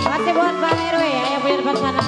Masih buat Pak RW ya yang punya depan sana.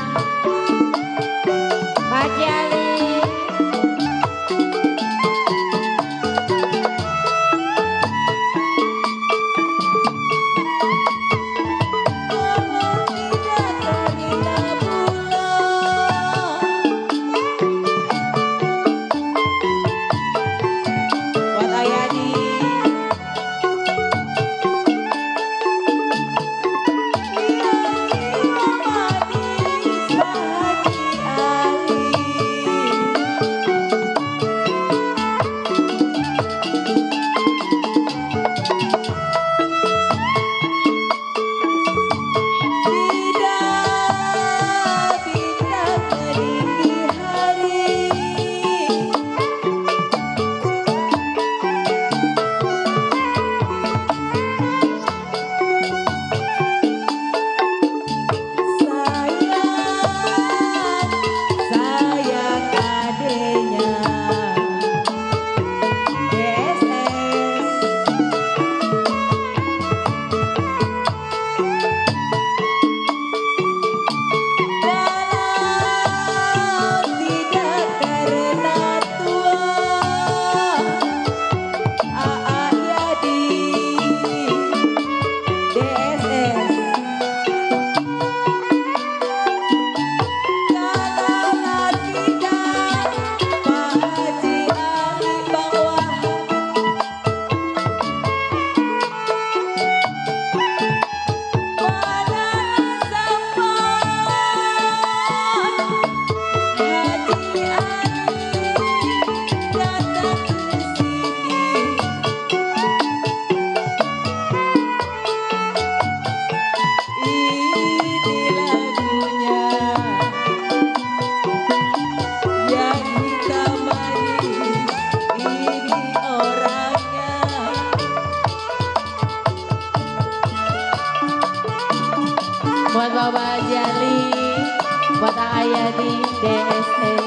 buat ayah di DSS.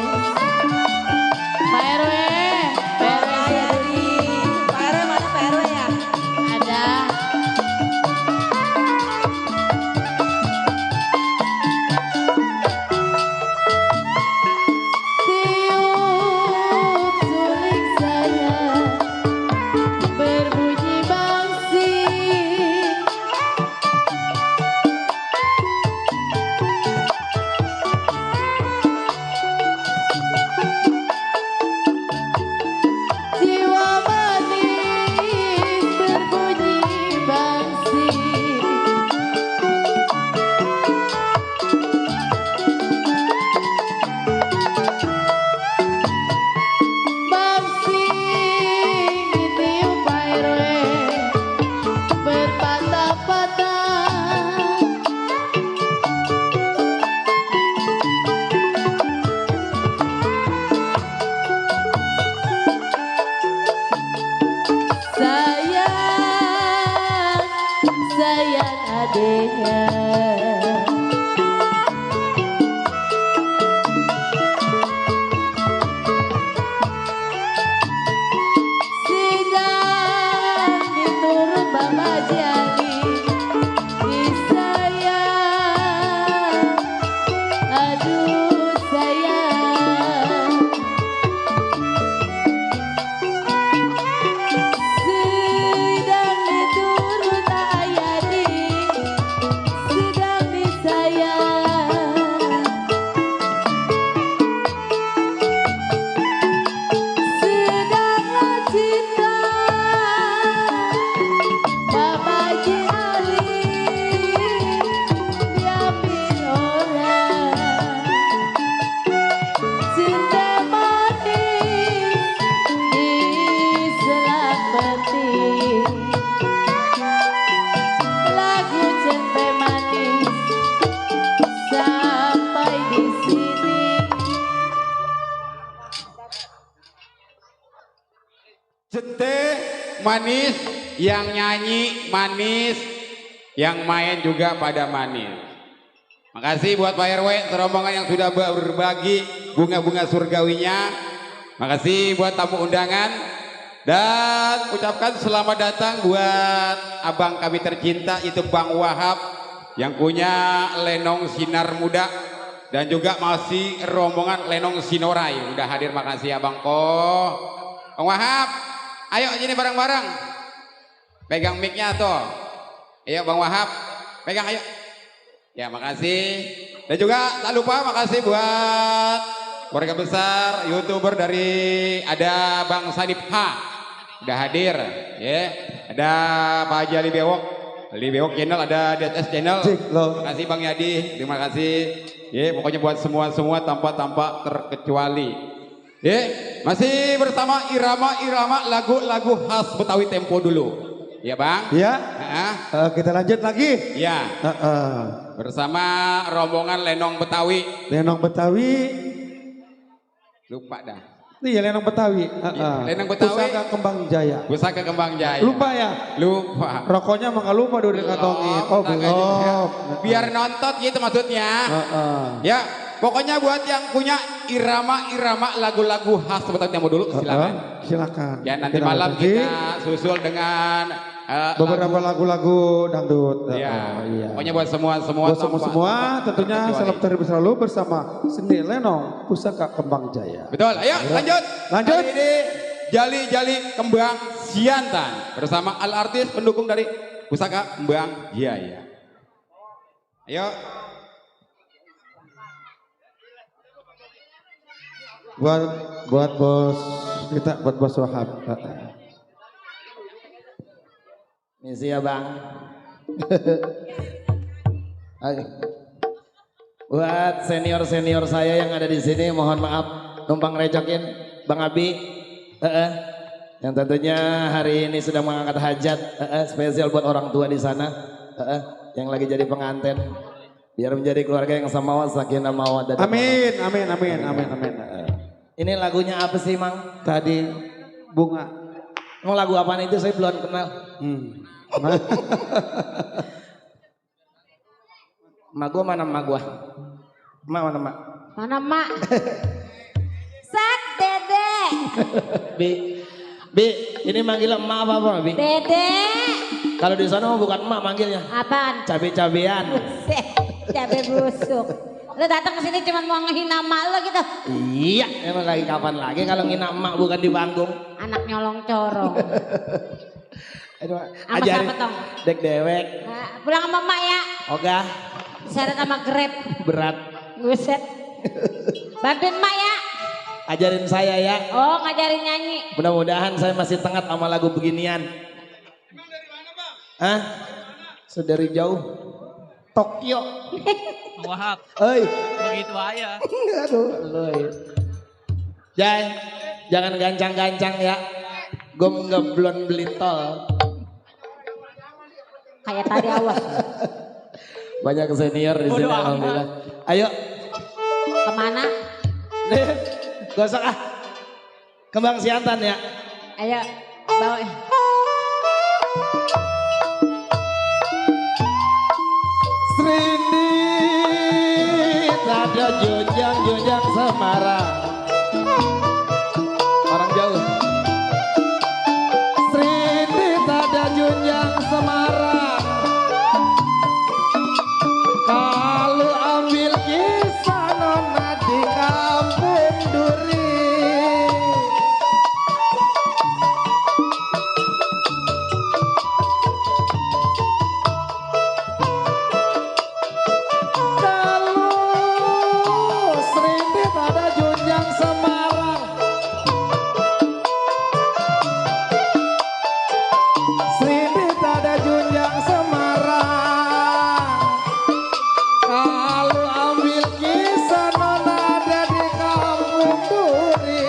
Pak RW, Pak RW Ayah di Pak RW, mana Pak RW ya? ada. Tiup suling saya berbunyi bangsing. Jiwa manis berbunyi bangsing. Bangsing ditiup Pak RW berpatah-patah. Sayang, sayang adeknya. Sidang diturut Bapak Jadi disayang. Aduh sayang. Sidang diturut Ayadi, sidang disayang. Sedanglah cinta Bapak Ali diambil orang. Cinta manis diselapeti. Lagu Cinta Manis sampai di sini. Cete manis, yang nyanyi manis, yang main juga pada manis. Makasih buat Pak RW serombongan yang sudah berbagi bunga-bunga surgawinya. Makasih buat tamu undangan dan ucapkan selamat datang buat abang kami tercinta itu Bang Wahab yang punya Lenong Sinar Muda dan juga masih rombongan Lenong Sinorai udah hadir. Makasih Abang Ko. Bang Wahab, ayo sini bareng-bareng. Pegang mic-nya tuh. Ayo Bang Wahab, pegang ayo. Ya makasih. Dan juga tak lupa makasih buat keluarga besar YouTuber dari ada Bang Sanip H. Udah hadir. Ya. Ada Pak Haji Ali Bewok. Ali Bewok channel, ada DSS channel. Terima kasih Bang Yadi. Terima kasih. Ya, pokoknya buat semua tanpa terkecuali. Ya, masih bersama irama-irama lagu-lagu khas Betawi tempo dulu. Ya Bang? Ya. Nah, Kita lanjut lagi. ya. Bersama rombongan Lenong Betawi. Lenong Betawi. Lupa dah. Iya Lenong Betawi. Lenong Betawi. Pusaka Kembang Jaya. Pusaka Kembang Jaya. Lupa ya? Lupa. Rokoknya mah nggak lupa dulu dikantongin. Oh belum. Biar nonton gitu maksudnya. Ya, pokoknya buat yang punya irama-irama lagu-lagu khas Betawi tempo dulu silakan. Silakan. Ya nanti Kita malam lanjut. kita susul dengan Beberapa lagu-lagu dangdut. Ya, Iya. pokoknya buat semua Buat semua tentunya terkecuali. salam terlebih selalu bersama seni Lenong Pusaka Kembang Jaya. Betul, ayo lanjut. Lanjut. Kali ini Jali-Jali Kembang Siantan bersama artis pendukung dari Pusaka Kembang Jaya. Ayo. Buat bos kita, buat bos Wahab. Misi ya Bang. Oke. Buat senior-senior saya yang ada di sini, mohon maaf numpang recokin Bang Abi. Yang tentunya hari ini sedang mengangkat hajat spesial buat orang tua di sana. Yang lagi jadi pengantin. Biar menjadi keluarga yang sama sakinah mawaddah. Amin. Ini lagunya apa sih Mang? Tadi bunga. Mau lagu apaan itu saya belum kenal. Mak gua mana mak gua? Mak mana mak? Mana mak? Sat dede. Bi, ini manggil emak apa Bi? Dede. Kalau di sana bukan emak manggilnya. Apaan? Cabe-cabean. Buset, cabe busuk. Lu datang ke sini cuma mau ngehina emak lo gitu. Iya, emang lagi kapan lagi kalau ngina emak bukan di panggung. Anak nyolong corong. Aduh, Sama ajarin siapa tong? dek dewek. Nah, pulang sama emak ya. Ogah, Seret sama Grab. berat. Buset. Bantuin emak ya. Ajarin saya ya. Oh, ngajarin nyanyi. Mudah-mudahan saya masih tengah sama lagu beginian. Hah? Saudari jauh. Tokyo. Wahab, Oi. begitu aja. Aduh, loy. Jai, jangan gancang-gancang ya. Gue ngeblon beli tol. Kayak tadi awas. Banyak senior di sini Bodo amat. alhamdulillah. Ayo, Kemana? nih, gosok ah. Kembang siantan ya. Ayo, bawa. Srindi ada junjang Semarang. Orang jauh. Srindi ada junjang Semarang. Kalau ambil kisah nona di kampung Duri. Kalau Srindi ada junjang Semarang. Srindi ada junjang Semarang. Kalau ambil kisah nona ada di kampung Duri.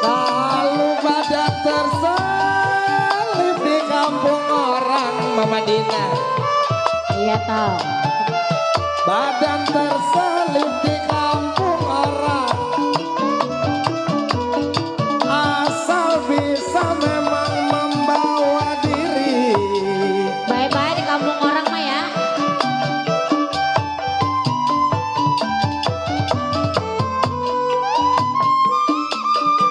Kalau badak terselip di kampung orang Mama Dina. Iya toh. Badan terselip di kampung orang. Asal bisa memang membawa diri. Bye-bye di kampung orang mah ya.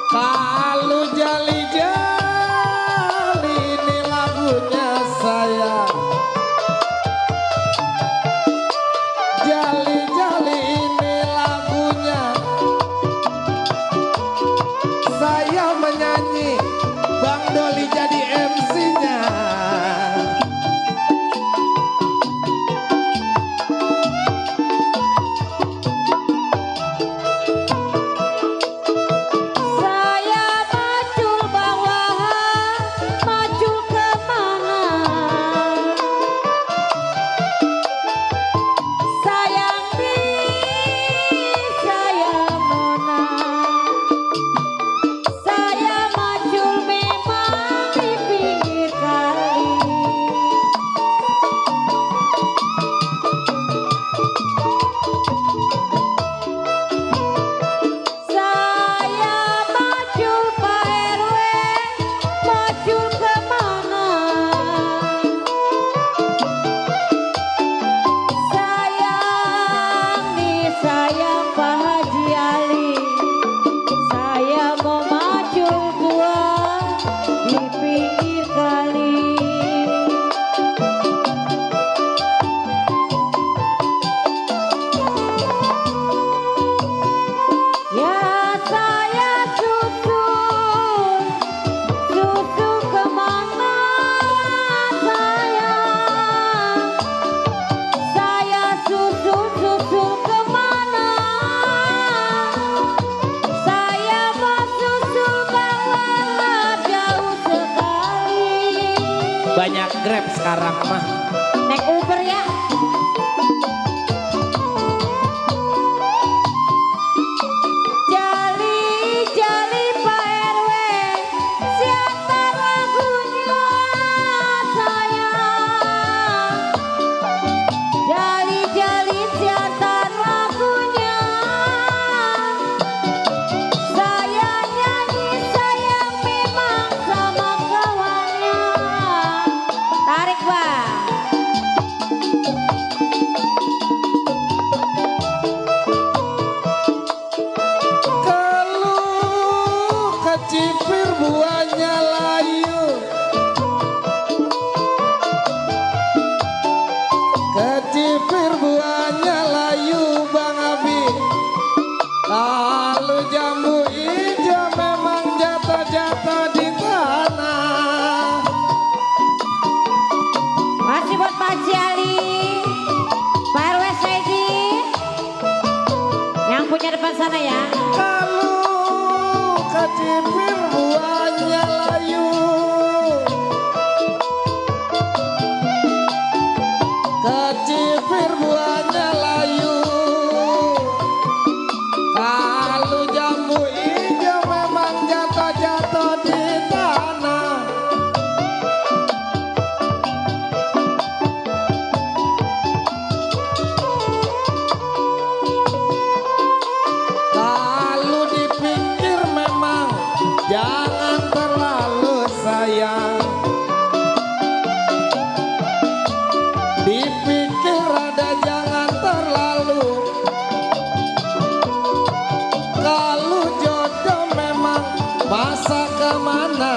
Kalau jali-jali ini lagunya saya. Jali-jali ini lagunya. Saya menyanyi, Bang Doli jadi MC-nya. Saya macul bawah, macul kemana? Sayang di, sayang nona. Saya macul memang di pinggir kali. Saya macul Pak RW, macul kemana? Sayang nih sayang Pak Haji Ali, saya mau macul gua di pinggir kali. Ya saya susul, susu kemana saya susul, susu kemana? Saya mau susul bawah jauh sekali. Banyak Grab sekarang mah. Naik Uber ya. Jali-jali Pak RW, siantar lagunya sayang. Jali-jali siantar lagunya. Saya nyanyi sayang memang Kecipir buahnya layu, kecipir buahnya layu Bang Abi. Lalu jambu hijau memang jatuh-jatuh di tanah. Masih buat Pak Haji Ali, Pak RW Saidi, yang punya depan sana ya. Kalau kecipir buahnya layu, kecipir buahnya layu. Kalau jambu hijau memang jatuh-jatuh di tanah. Kalau dipikir memang jangan terlalu sayang. Dipikir ada jangan terlalu. Kalau jodoh memang masa kemana.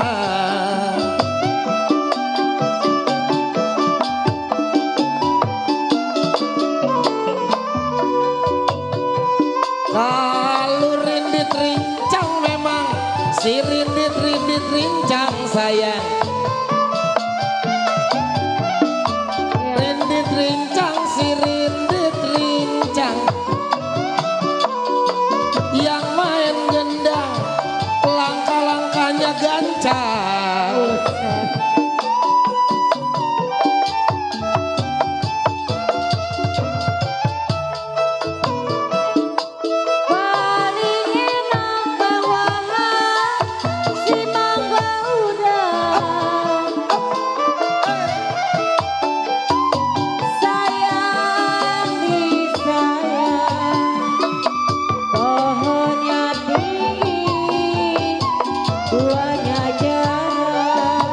Kalau rindit rincang memang si rindit rincang sayang. Rindit rincang si rindit rincang. Yang main gendang langkah-langkahnya gancang. Paling enak bawalah si mangga udah. Sayang disayang, pohonnya tinggi, buahnya jarang.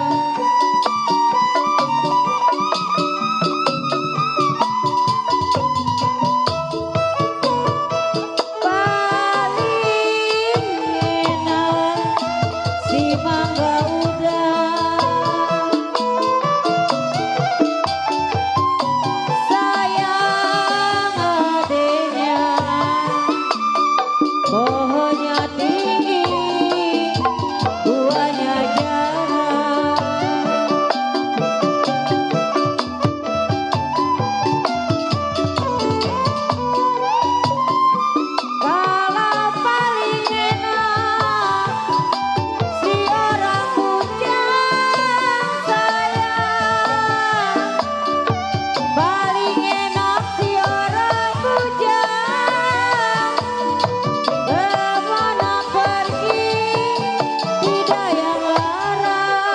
Paling enak si mangga udah. Sayang adenya, pohonnya tinggi, buahnya jarang. Kalau paling enak si orang bujang sayang. Paling enak si orang bujang. Kemana pergi tidak yang larang.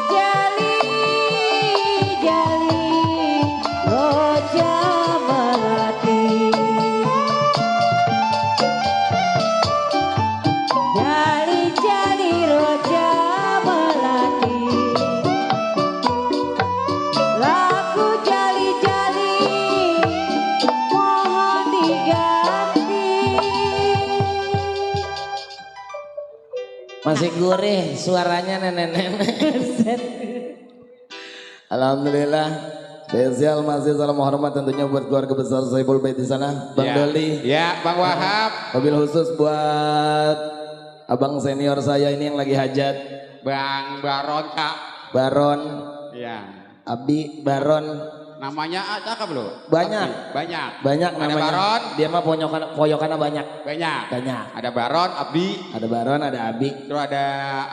Jali jali roja melati, jali jali roja melati. Lagu jali jali mohon diganti. Masih gurih suaranya nenek-nenek. Alhamdulillah. Spesial masih salam hormat tentunya buat keluarga besar Saiful Bait di sana, Bang Ya. Doli. Ya, Bang Wahab, Mobil khusus buat abang senior saya ini yang lagi hajat, Bang Baron Kak. Baron, Ya. Abi, Baron, Namanya ada apa belum? Banyak. Banyak. banyak Ada namanya. Baron, Dia mah poyokannya banyak. banyak. Banyak. Ada Baron, Abdi, Ada Baron, ada Abi. terus ada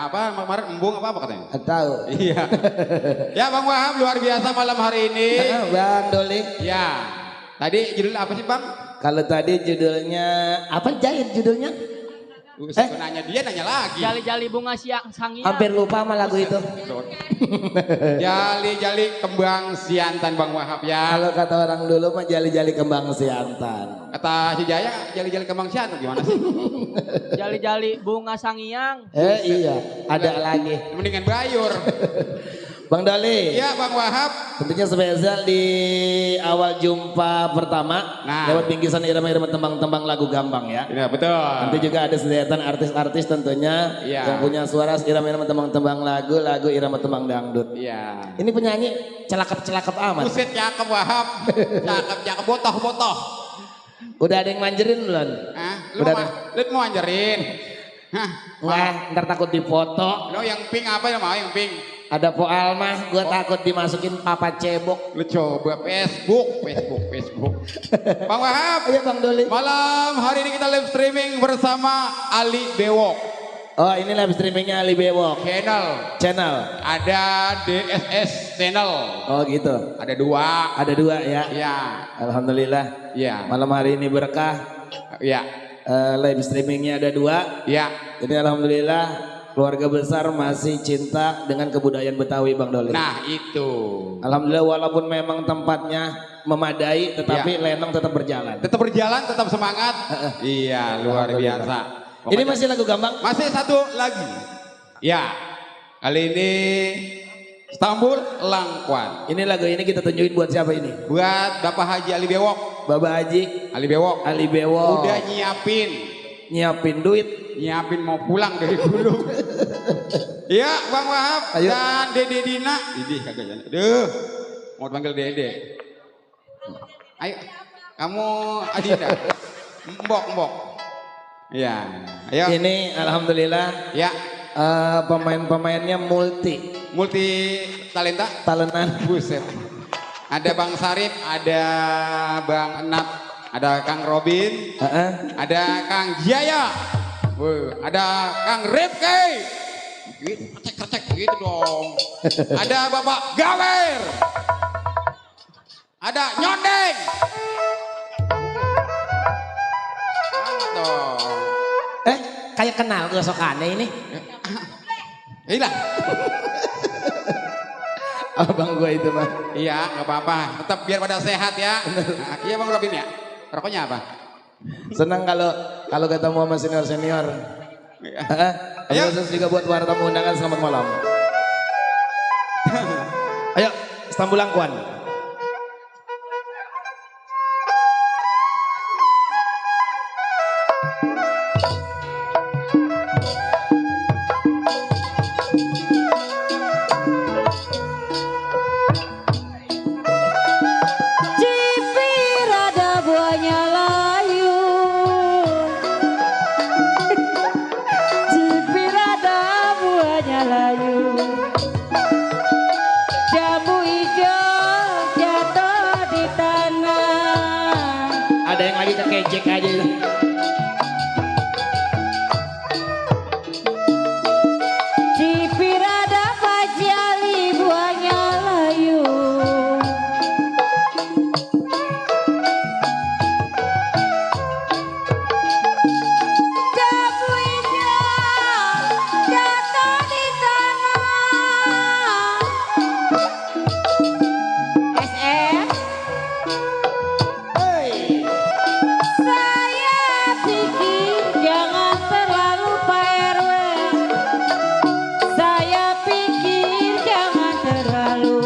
apa kemarin embung apa katanya? Tahu. Iya. Ya Bang Wahab luar biasa malam hari ini. Bang Doli. Ya. Tadi judul apa sih Bang? Kalau tadi judulnya apa Jahit judulnya? Nanya dia nanya lagi. Jali-jali bunga siang sangia. Hampir lupa sama lagu itu. Jali-jali kembang siantan Bang Wahab ya. Kalau kata orang dulu mah jali-jali kembang siantan. Kata si Jaya jali-jali kembang siantan gimana sih? Jali-jali bunga sangiang. Iya, ada lagi. Mendingan bayur. Bang Doli. Iya Bang Wahab. Tentunya spesial di awal jumpa pertama Nah. lewat bingkisan irama-irama tembang-tembang lagu gambang ya. Iya betul. Nanti juga ada sederetan artis-artis tentunya Iya. yang punya suara irama-irama tembang-tembang lagu irama tembang dangdut. Iya. Ini penyanyi celakap-celakap amat. Buset cakep Wahab. Cakep botoh. Udah ada yang manjerin belum? Hah? Lu mau anjerin? Hah? Wah, ntar takut dipoto. Lo yang pink apa ya mau yang pink? Ada Po Almah, gue takut dimasukin papa cebok. Lu coba Facebook. Bang Wahab. Iya Bang Doli. Malam hari ini kita live streaming bersama Ali Bewok. Oh ini live streamingnya Ali Bewok. Channel. Ada DSS channel. Oh gitu. Ada 2. Ada 2 ya. Iya. Alhamdulillah. Iya. Malam hari ini berkah. Iya. Live streamingnya ada 2. Iya. Jadi alhamdulillah keluarga besar masih cinta dengan kebudayaan Betawi Bang Doli. Nah itu. Alhamdulillah walaupun memang tempatnya memadai tetapi lenong tetap berjalan. Tetap berjalan, tetap semangat. Iya luar biasa. Ini masih lagu gambang? Masih satu lagi. Ya. Kali ini Istanbul Langkuan. Ini lagu ini kita tunjukin buat siapa ini? Buat Bapak Haji Ali Bewok. Bapak Haji Ali Bewok. Ali Bewok. Udah nyiapin duit. Nyiapin mau pulang dari gunung. Iya Bang Wahab. Ayo. Dan Dede Dina. Idih kagak jalan. Aduh. Mau panggil Dede. Ayo. Kamu Adinda. Mbok. Iya. Ayo. Ini alhamdulillah Ya. pemain-pemainnya multi Talenta. talentan. Buset. Ada Bang Sarip, ada Bang Enap, ada Kang Robin, ada Kang Jaya, ada Kang Rifki, kercek gitu dong. Ada Bapak Gawer, ada Nyondeng. Dong. Kayak kenal gosokannya ini. Iya. Abang gue itu mah. Iya, nggak apa-apa. Tetap biar pada sehat ya. Nah, iya Bang Robin ya. Rokoknya apa? Senang kalau ketemu sama senior. Ayo. Khusus juga buat para tamu undangan selamat malam. Ayo, Istanbul Langkuan. Cipir ada buahnya layu. Cipir ada buahnya layu. Jambu hijau jatuh di tanah. Ada yang lagi kekejek aja itu. Cipir ada pajali buahnya layu. Jambu hijau jatuh di tanah. SF. Saya pikir jangan terlalu Pak RW. Saya pikir jangan terlalu.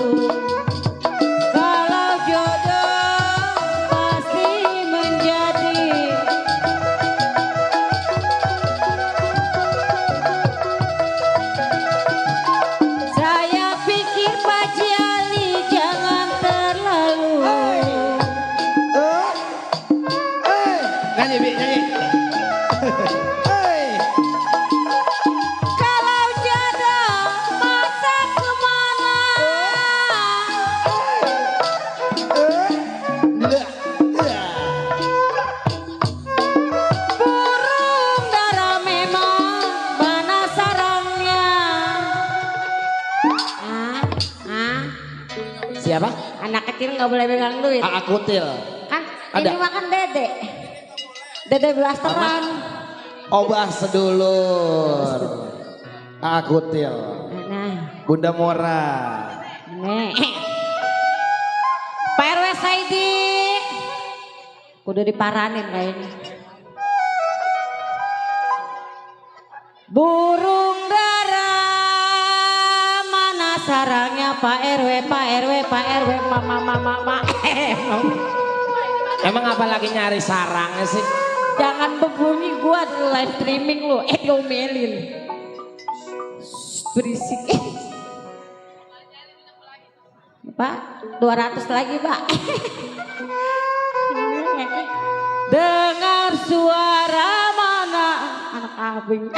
Kalau jodoh pasti menjadi. Saya pikir Pak Jali jangan terlalu. Nyanyi, Bi, nyanyi. Kalau jodoh masa kemana? Burung dara memang mana sarangnya? Siapa? Anak kecil nggak boleh pegang duit. Akutil. Kan Ada. ini makan dede. Dede blasteran. Obah sedulur. Akutil. Nah, Bunda Mora. nih. Pak RW Saidi. Udah diparanin kayaknya. Burung dara mana sarangnya Pak RW, Pak RW, Pak RW, mama. Emang apa lagi nyari sarangnya sih? Jangan berbunyi, gua live streaming lu, diomelin. Berisik. Pak, 200 lagi, Pak. Dengar suara mana? Anak kambing.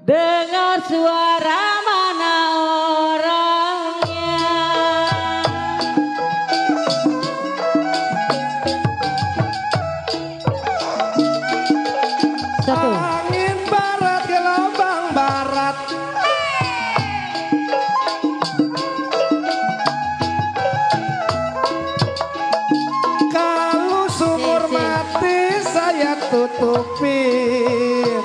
Dengar suara mana orangnya? Satu. Angin barat gelombang barat. Kalau sumur mati saya tutupin.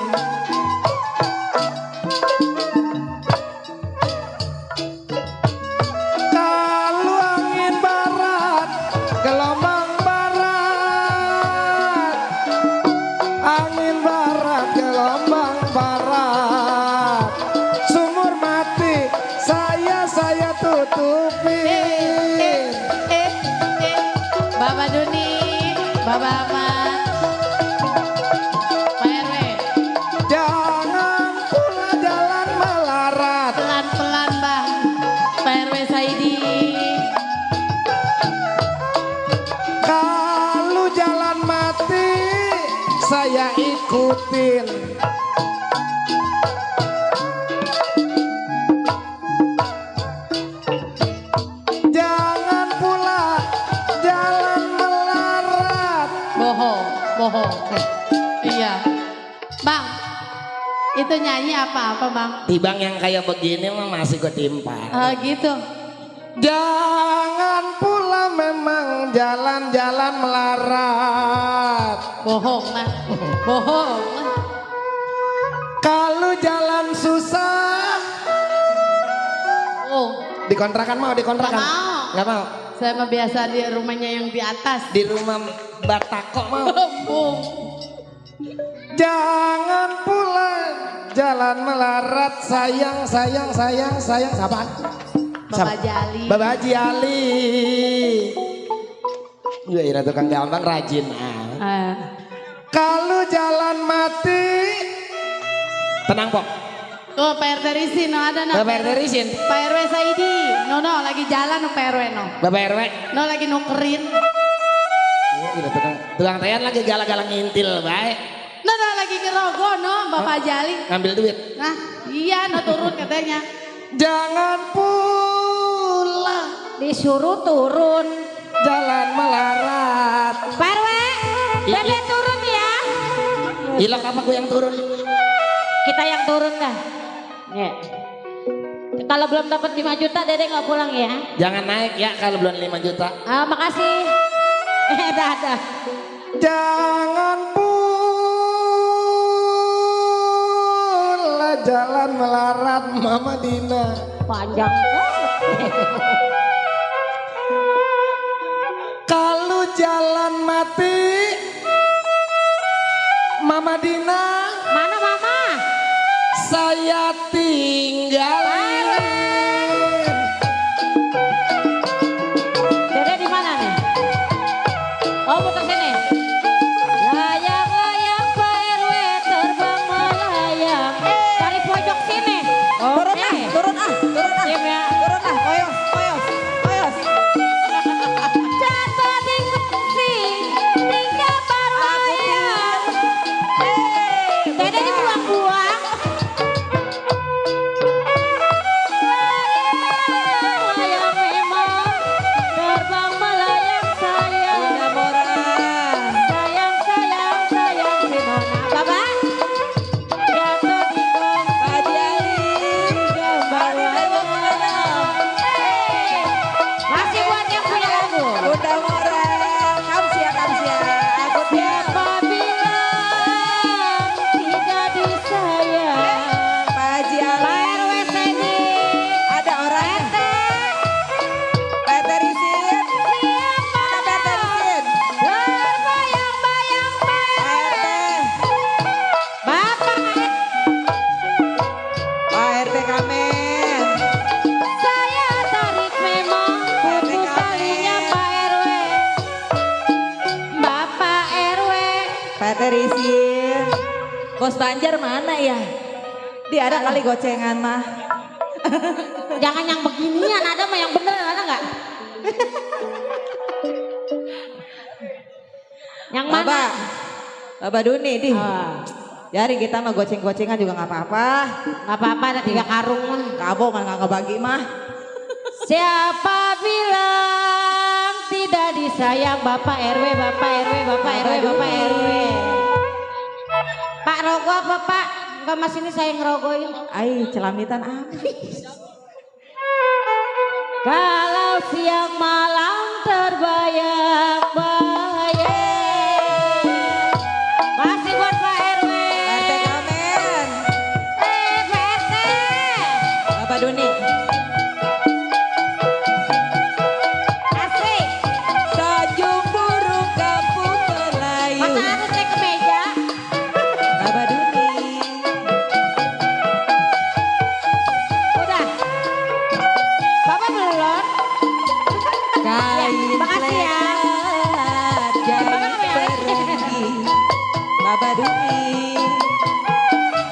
Kalau angin barat gelombang barat. Angin barat gelombang barat. Sumur mati saya tutupin. Bapak Duni, Bapak Ahmad, Pak RW, Jangan pula jalan melarat. pelan-pelan Bang, Pak RW Saidi. Kalau jalan mati saya ikutin. Jangan pula jalan melarat. Bohong. Iya. Bang, itu nyanyi apa Bang? Tibang yang kayak begini mah masih gue timpa. Gitu. Jangan pula memang jalan-jalan melarat. Bohong lah. Bohong. Kalau jalan susah, Oh, Dikontrakan mau, dikontrakan? Nggak mau. Nggak mau. saya mah biasa di rumahnya yang di atas. Di rumah Batako mau. Bung. jangan pula jalan melarat. Sayang. Siapa? Bapak Jali. Bapak Haji Ali. Iya, ira tukang gampang rajin. Ah. Kalau jalan mati, Tenang, Pok. Oh, Pak RT Risi, no ada no. Bapak RT Rizin. Pak RW Saidi, no lagi jalan no Pak RW no. Bapak RW. No lagi nukerin. Iya, ira tukang tayan lagi galak-galak ngintil, baik. No lagi ngerogo no Bapak Jali. Ngambil duit. Nah, iya no turun katanya. jangan pula Disuruh turun. jalan melarat. Pak RW, Bebe turun ya. Hilang apa gue yang turun? Kita yang turun dah. Ya. Kalau belum dapat 5 juta, Dede nggak pulang ya. Jangan naik ya kalau belum 5 juta. Makasih. Dah. Jangan pula jalan melarat, Mama Dina. Panjang banget. Kalau jalan mati, Mama Dina, Mana mama? saya tinggalin. Dede di mana nih? Oh, putar sini. Layang-layang Pak RW terbang melayang. Dari pojok sini. Turun ah. Diam ya. Oyos. Jatuh di kursi, tinggal berlayang. Dede dibuang-buang. Terisin. Bos Banjar mana ya? Dia ada kali gocengan mah. Jangan yang beginian, ada mah yang beneran, ada nggak? Yang mana? Baba. Baba Duni di. Ah, Jari kita mah goceng-gocengan juga nggak apa-apa. nggak apa-apa, ada 3 karung mah. Kabong kan nggak ngebagi mah. Siapa bilang tidak disayang Bapak RW, Bapak RW, Bapak RW, Bapak RW. Pak Rogo apa Pak? Enggak mas ini saya ngerogoin. Ai celamitan abis. Kalau siang malam terbayang-bayang. Masih buat Pak RW. RT Kamen. Pak RT. Baba Duni. Asik. Tanjung Burung Kampung Melayu. Masa harus naik ke meja? Baba Duni. Udah. Bapak belum? Kain makasih ya. lebar jahit Bapak nggak mau yang lain? pergi. Baba Duni.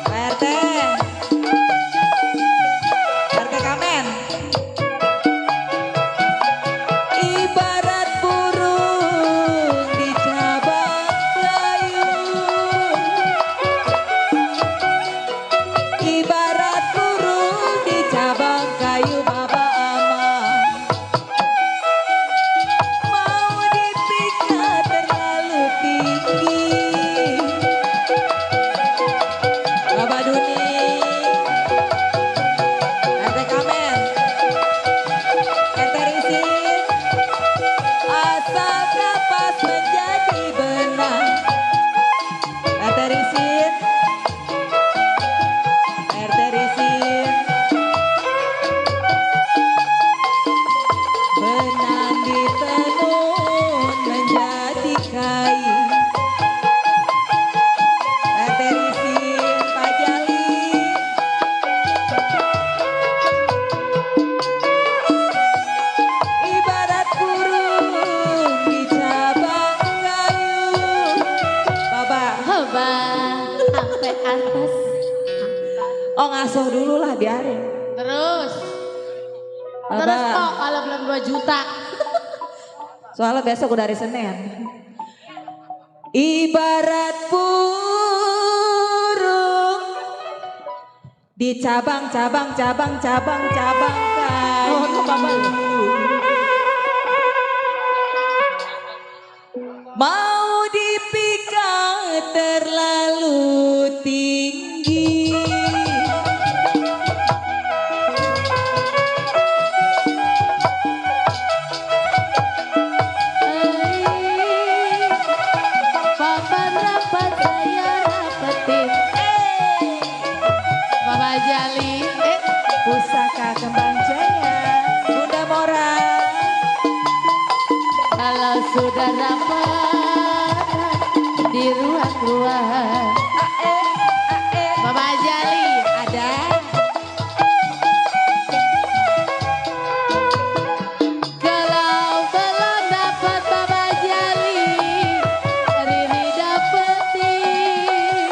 Pak RT. RT Kamen. Ibarat burung di cabang layu. Ibarat burung di cabang kayu Baba Aman. Mau dipikat terlalu tinggi. Baba Duni. RT Kamen. RT Risin. Asal kapas menjadi benang. RT Risin. RT Risin. Benang ditenun menjadi kain. RT Risin Pak Jali. Ibarat burung di cabang kayu. Baba. Coba sampai atas. Oh ngasuh dulu lah biarin. Terus. Baba. Terus kok kalau belum 2 juta. Soalnya besok udah hari Senin. Ibarat burung di cabang-cabang cabang-cabang kayu. Mau dipikat terlalu tinggi. Papan rapat saya rapetin. Bapak Jali. Pusaka Kembang Jaya, Bunda Mora. Kalau sudah rapat di ruang-ruang. Bapak Jali. Ada. Kalau belum dapat Bapak Jali, Riri dapetin.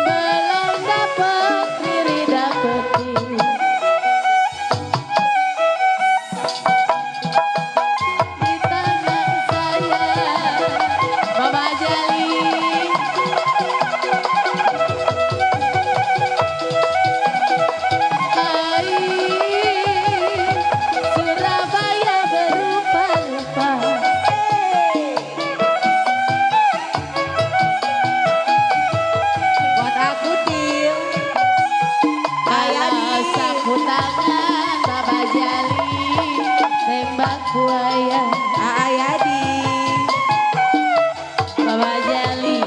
Belum dapat Riri dapetin. Di tangan saya, Bapak Jali. Surabaya berupa-rupa. Buat aku Til. Kalau sapu tangan Bapak Jali, tembak buaya. Ayadi. Bapak Jali.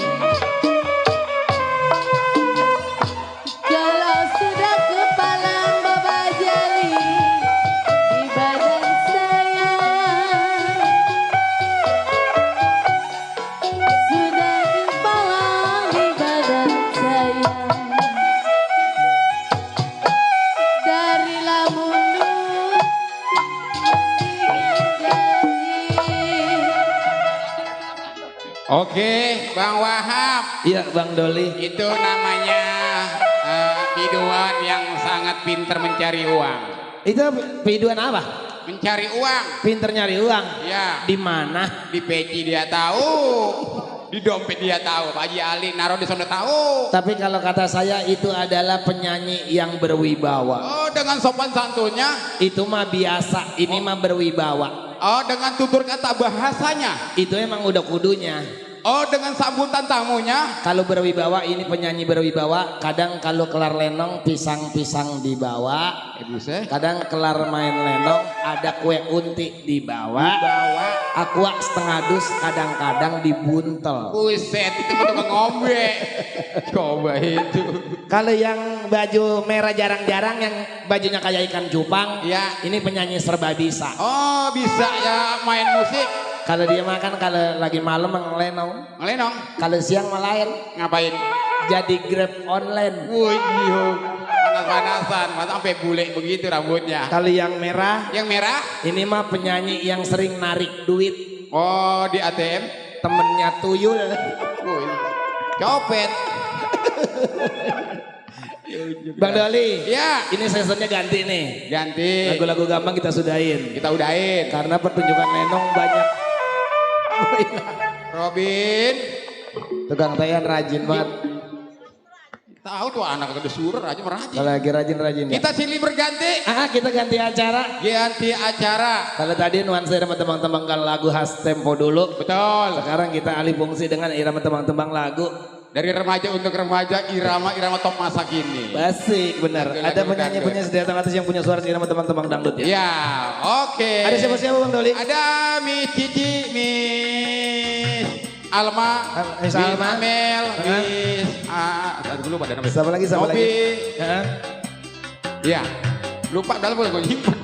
Kalau sudah kepalang Bapak Jali di badan saya, sudah kepalang di badan saya. Dari Lamundu dengan janji Oke, Bang Wahab. Iya Bang Doli. Itu namanya biduan yang sangat pinter mencari uang. Itu biduan apa? Mencari uang. Pinter nyari uang. Ya. Di mana? Di peci dia tahu. Di dompet dia tahu. Pak Haji Ali naruh di sana tahu. Tapi kalau kata saya itu adalah penyanyi yang berwibawa. Oh, dengan sopan santunnya. Itu mah biasa, ini mah berwibawa. Oh, dengan tutur kata bahasanya. Itu emang udah kudunya. Oh, dengan sambutan tamunya. Kalau berwibawa ini penyanyi berwibawa. Kadang kalau kelar lenong pisang-pisang dibawa. Kadang kelar main lenong ada kue unti dibawa. Aqua setengah dus kadang-kadang dibuntel. Buset, itu mah tukang ngombe. Coba itu. Kalau yang baju merah jarang-jarang yang bajunya kayak ikan cupang. Ya. Ini penyanyi serba bisa. Oh, bisa ya main musik. Kalau dia makan kalau lagi malam ngelenong. Ngelenong. Kalau siang malah Ngapain? jadi Grab online. Wih, panas-panasan, masa sampai bule begitu rambutnya. Kalau yang merah, Yang merah? ini mah penyanyi yang sering narik duit. Oh, di ATM. Temennya tuyul. Wih, copet. Bang Doli, Ya, ini seasonnya ganti nih. ganti. Lagu-lagu gampang kita sudahin. Kita udahin. Karena pertunjukan lenong banyak. Robin, Tukang tayan rajin banget. tahu tuh anak ada surur aja merajin. Kalau lagi rajin-rajin ya. Kita silih berganti. Kita ganti acara. Ganti acara. Kalau tadi nuansa irama tembang-tembang lagu khas tempo dulu. Betul. Sekarang kita alih fungsi dengan irama tembang-tembang lagu. Dari remaja untuk remaja, irama-irama top masa kini. Basik benar. Lagu-lagu Ada penyanyi-penyanyi sedia atas yang punya suara irama tembang-tembang dangdut ya. Ya, oke. Ada siapa-siapa Bang Doli? Ada Miss Cici, Miss Alma, Miss Alma. Amel, Miss tadi lupa ada namanya. Siapa lagi? Siapa Nobi. lagi? Ya, lupa dalam boleh gue nyimpan.